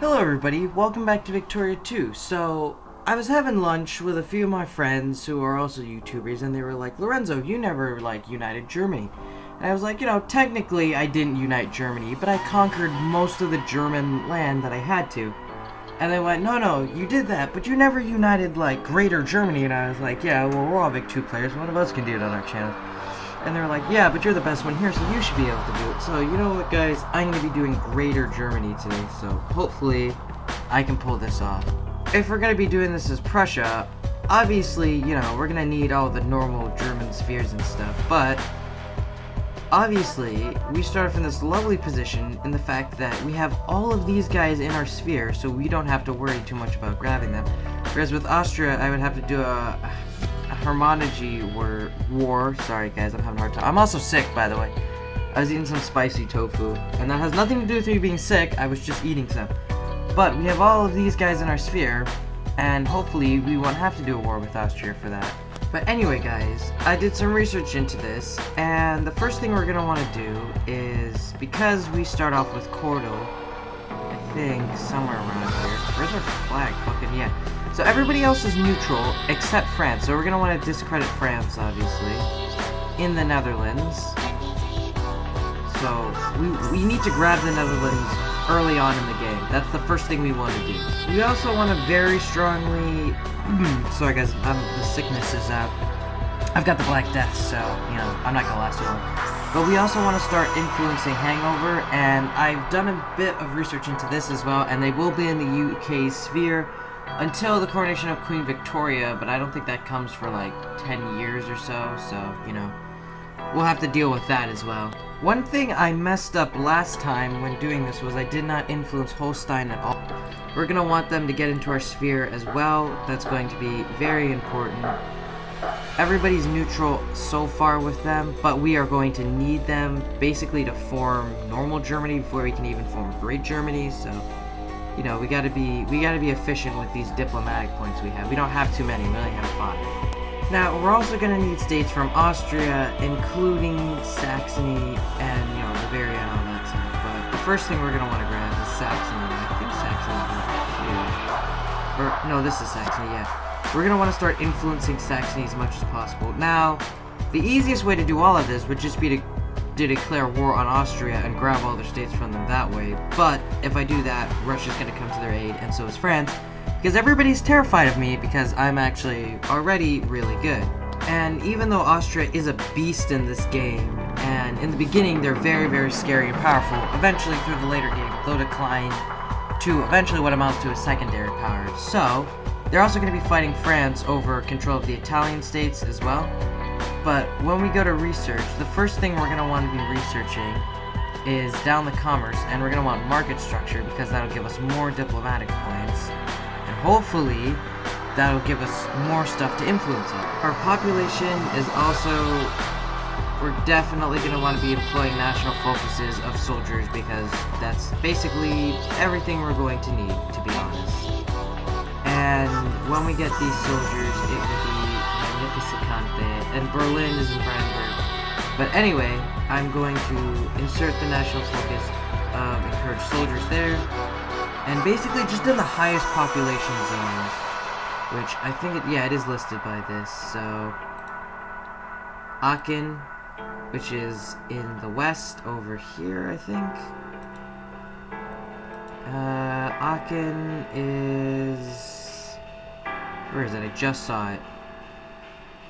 Hello everybody, welcome back to Victoria 2. So, I was having lunch with a few of my friends who are also YouTubers, and they were like, Lorenzo, you never, united Germany. And I was like, technically I didn't unite Germany, but I conquered most of the German land that I had to. And they went, no, you did that, but you never united, Greater Germany. And I was like, yeah, well, we're all Vic 2 players, one of us can do it on our channel. And they were like, yeah, but you're the best one here, so you should be able to do it. So, you know what, guys? I'm going to be doing Greater Germany today, so hopefully I can pull this off. If we're going to be doing this as Prussia, obviously, we're going to need all the normal German spheres and stuff, but obviously, we start from this lovely position in the fact that we have all of these guys in our sphere, so we don't have to worry too much about grabbing them. Whereas with Austria, I would have to do a Hermitage war. Sorry guys, I'm having a hard time. I'm also sick, by the way. I was eating some spicy tofu, and that has nothing to do with me being sick, I was just eating some. But we have all of these guys in our sphere, and hopefully we won't have to do a war with Austria for that. But anyway guys, I did some research into this, and the first thing we're going to want to do is, because we start off with Cordo, I think somewhere around here. Where's our flag? Fucking yeah. So everybody else is neutral, except France. So we're going to want to discredit France, obviously, in the Netherlands. So we need to grab the Netherlands early on in the game. That's the first thing we want to do. We also want to very strongly... Sorry guys, the sickness is out. I've got the Black Death, so, I'm not going to last too long. But we also want to start influencing Hangover, and I've done a bit of research into this as well, and they will be in the UK sphere until the coronation of Queen Victoria, but I don't think that comes for 10 years or so, we'll have to deal with that as well. One thing I messed up last time when doing this was I did not influence Holstein at all. We're going to want them to get into our sphere as well. That's going to be very important. Everybody's neutral so far with them, but we are going to need them basically to form normal Germany before we can even form Great Germany, so we gotta be efficient with these diplomatic points we have. We don't have too many, we only have 5. Now, we're also gonna need states from Austria, including Saxony and, Bavaria and all that stuff. But the first thing we're gonna want to grab is Saxony. I think Saxony's right here. Or, no, this is Saxony, yeah. We're gonna want to start influencing Saxony as much as possible. Now, the easiest way to do all of this would just be to declare war on Austria and grab all their states from them that way, but if I do that, Russia's going to come to their aid, and so is France, because everybody's terrified of me because I'm actually already really good. And even though Austria is a beast in this game, and in the beginning they're very, very scary and powerful, eventually through the later game they'll decline to eventually what amounts to a secondary power. So, they're also going to be fighting France over control of the Italian states as well. But when we go to research, the first thing we're going to want to be researching is down the commerce, and we're going to want market structure because that'll give us more diplomatic points, and hopefully that'll give us more stuff to influence on. Our population is also, we're definitely going to want to be employing national focuses of soldiers because that's basically everything we're going to need, to be honest. And when we get these soldiers, it will be Magnificicante, and Berlin is in Brandenburg. But anyway, I'm going to insert the national focus, encourage soldiers there, and basically just in the highest population zones, which I think, it is listed by this. So, Aachen, which is in the west over here, I think. Aachen is... Where is it? I just saw it.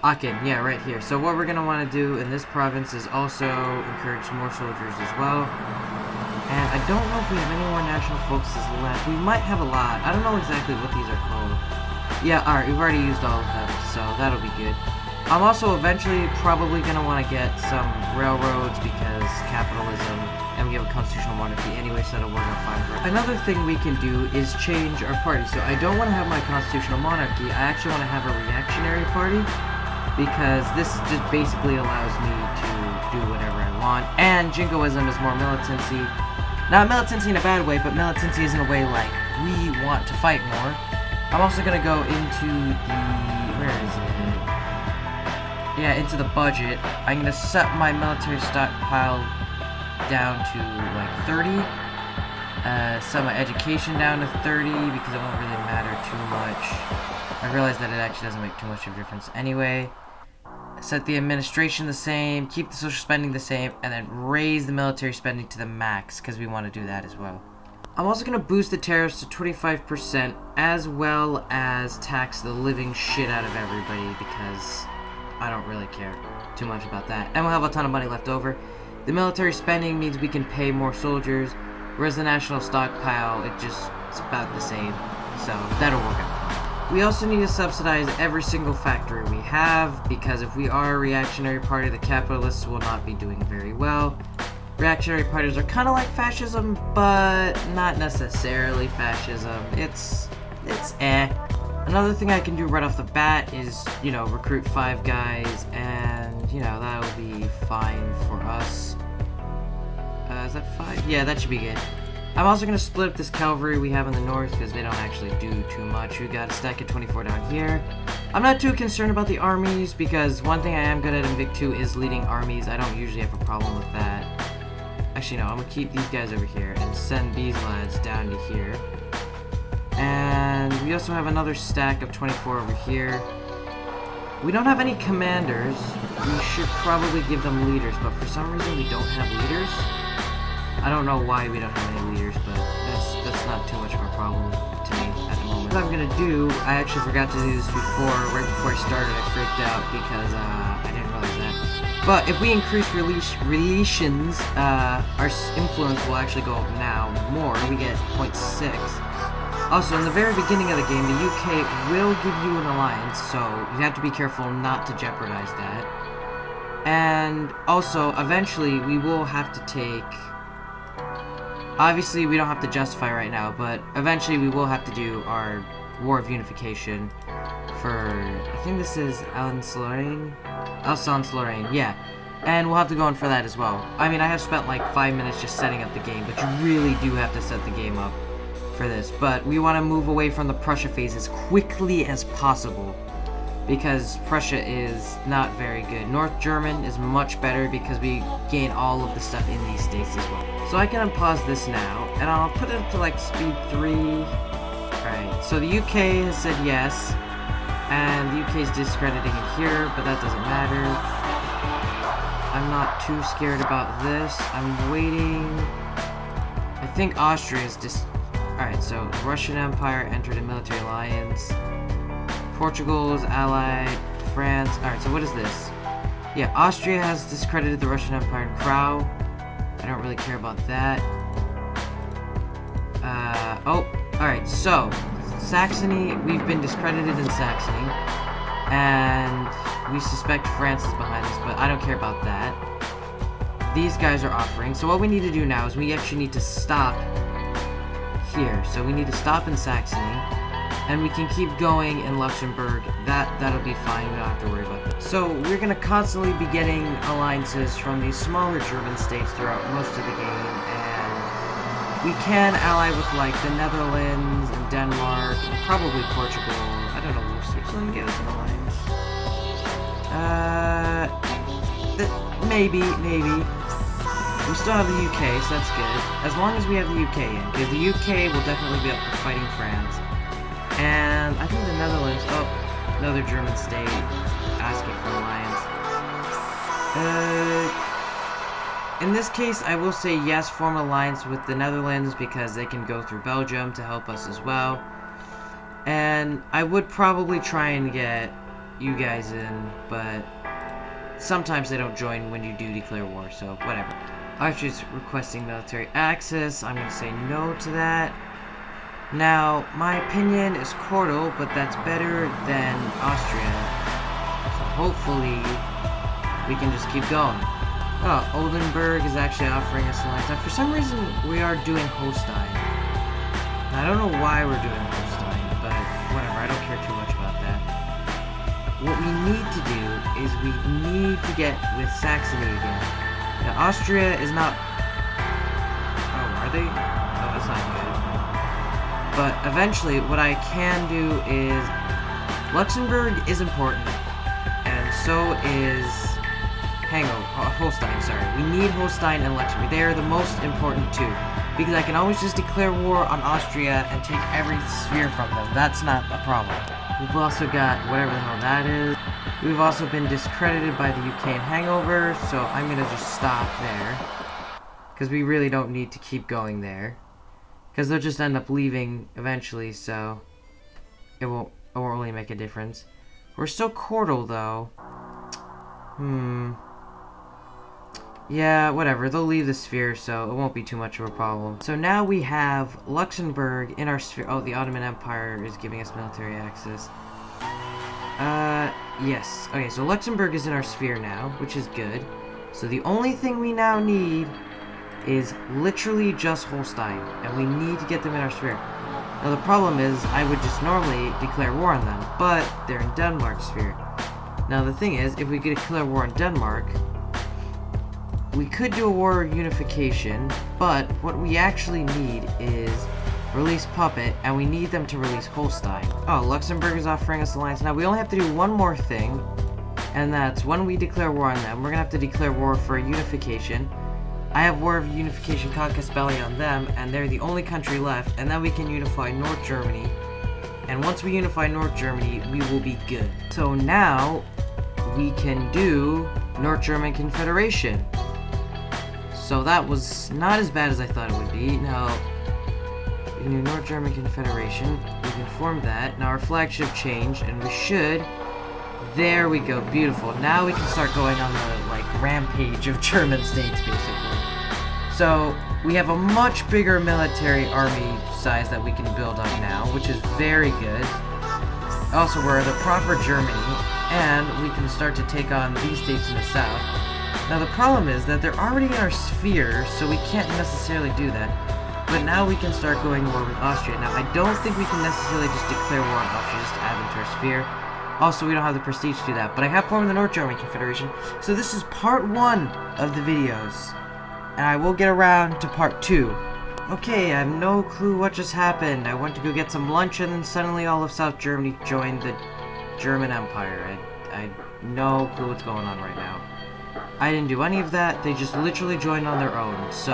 Aachen, yeah, right here. So what we're going to want to do in this province is also encourage more soldiers as well. And I don't know if we have any more national focuses left. We might have a lot. I don't know exactly what these are called. Yeah, alright, we've already used all of them, so that'll be good. I'm also eventually probably going to want to get some railroads because capitalism, and we have a constitutional monarchy anyway, so that'll work out fine for us. Another thing we can do is change our party. So I don't want to have my constitutional monarchy, I actually want to have a reactionary party, because this just basically allows me to do whatever I want, and jingoism is more militancy. Not militancy in a bad way, but militancy is in a way like, we want to fight more. I'm also going to go into the, where is it? Yeah, into the budget. I'm going to set my military stockpile down to like 30. Set my education down to 30 because it won't really matter too much. I realize that it actually doesn't make too much of a difference anyway. Set the administration the same, keep the social spending the same, and then raise the military spending to the max because we want to do that as well. I'm also going to boost the tariffs to 25% as well as tax the living shit out of everybody because I don't really care too much about that. And we'll have a ton of money left over. The military spending means we can pay more soldiers, whereas the national stockpile, it's about the same. So that'll work out. We also need to subsidize every single factory we have because if we are a reactionary party, the capitalists will not be doing very well. Reactionary parties are kind of like fascism, but not necessarily fascism. It's eh. Another thing I can do right off the bat is, recruit 5 guys, and, that'll be fine for us. Is that 5? Yeah, that should be good. I'm also going to split up this cavalry we have in the north, because they don't actually do too much. We got a stack of 24 down here. I'm not too concerned about the armies, because one thing I am good at in Vic 2 is leading armies. I don't usually have a problem with that. Actually, no, I'm going to keep these guys over here, and send these lads down to here. And we also have another stack of 24 over here. We don't have any commanders. We should probably give them leaders, but for some reason we don't have leaders. I don't know why we don't have any leaders, but that's not too much of a problem to me at the moment. What I'm gonna do, I actually forgot to do this before, right before I started. I freaked out because I didn't realize that. But if we increase relations, our influence will actually go up now more. We get 0.6. Also, in the very beginning of the game, the UK will give you an alliance, so you have to be careful not to jeopardize that. And also, eventually, we will have to take... Obviously, we don't have to justify right now, but eventually we will have to do our War of Unification for... I think this is Alsace-Lorraine, yeah. And we'll have to go in for that as well. I mean, I have spent like 5 minutes just setting up the game, but you really do have to set the game up for this, but we want to move away from the Prussia phase as quickly as possible because Prussia is not very good. North German is much better because we gain all of the stuff in these states as well. So I can unpause this now, and I'll put it up to like speed 3. Alright, so the UK has said yes, and the UK is discrediting it here, but that doesn't matter. I'm not too scared about this. I'm waiting. I think Austria is Alright, so Russian Empire entered a military alliance. Portugal is allied. France. Alright, so what is this? Yeah, Austria has discredited the Russian Empire in Crow. I don't really care about that. Alright, so Saxony, we've been discredited in Saxony. And we suspect France is behind this, but I don't care about that. These guys are offering. So what we need to do now is we actually need to stop here. So we need to stop in Saxony, and we can keep going in Luxembourg. That'll be fine. We don't have to worry about that. So we're gonna constantly be getting alliances from these smaller German states throughout most of the game, and we can ally with like the Netherlands and Denmark, and probably Portugal. I don't know. Will Switzerland give us an alliance? Maybe. We still have the UK, so that's good. As long as we have the UK in, because the UK will definitely be up for fighting France. And I think the Netherlands, another German state asking for alliance. In this case, I will say yes, form an alliance with the Netherlands because they can go through Belgium to help us as well. And I would probably try and get you guys in, but sometimes they don't join when you do declare war, so whatever. Austria is requesting military access. I'm going to say no to that. Now, my opinion is Cortal, but that's better than Austria. So hopefully, we can just keep going. Oh, Oldenburg is actually offering us alliance. Now, for some reason, we are doing Holstein. Now, I don't know why we're doing Holstein, but whatever. I don't care too much about that. What we need to do is we need to get with Saxony again. Now, Austria is not... Oh, are they? Oh, that's not good. But eventually, what I can do is... Luxembourg is important, and so is... Holstein, sorry. We need Holstein and Luxembourg. They are the most important two. because I can always just declare war on Austria and take every sphere from them. That's not a problem. We've also got whatever the hell that is. We've also been discredited by the UK in Hangover, so I'm gonna just stop there. Because we really don't need to keep going there. Because they'll just end up leaving eventually, so it won't really make a difference. We're still Cordal, though. Yeah, whatever. They'll leave the sphere, so it won't be too much of a problem. So now we have Luxembourg in our sphere. Oh, the Ottoman Empire is giving us military access. Yes. Okay, so Luxembourg is in our sphere now, which is good. So the only thing we now need is literally just Holstein, and we need to get them in our sphere. Now the problem is, I would just normally declare war on them, but they're in Denmark's sphere. Now the thing is, if we could declare war on Denmark, we could do a war of unification, but what we actually need is release Puppet, and we need them to release Holstein. Oh, Luxembourg is offering us alliance. Now we only have to do one more thing, and that's when we declare war on them, we're gonna have to declare war for unification. I have War of Unification Conquest Belly on them, and they're the only country left, and then we can unify North Germany. And once we unify North Germany, we will be good. So now, we can do North German Confederation. So that was not as bad as I thought it would be. Now, we can do North German Confederation. We can form that. Now our flag should have changed, and we should. There we go, beautiful. Now we can start going on the, like, rampage of German states, basically. So, we have a much bigger military army size that we can build up now, which is very good. Also, we're the proper Germany, and we can start to take on these states in the south. Now, the problem is that they're already in our sphere, so we can't necessarily do that. But now we can start going war with Austria. Now, I don't think we can necessarily just declare war on Austria just to add them to our sphere. Also, we don't have the prestige to do that, but I have formed the North German Confederation, so this is part 1 of the videos, and I will get around to part 2. Okay, I have no clue what just happened. I went to go get some lunch, and then suddenly all of South Germany joined the German Empire. I have no clue what's going on right now. I didn't do any of that, they just literally joined on their own, so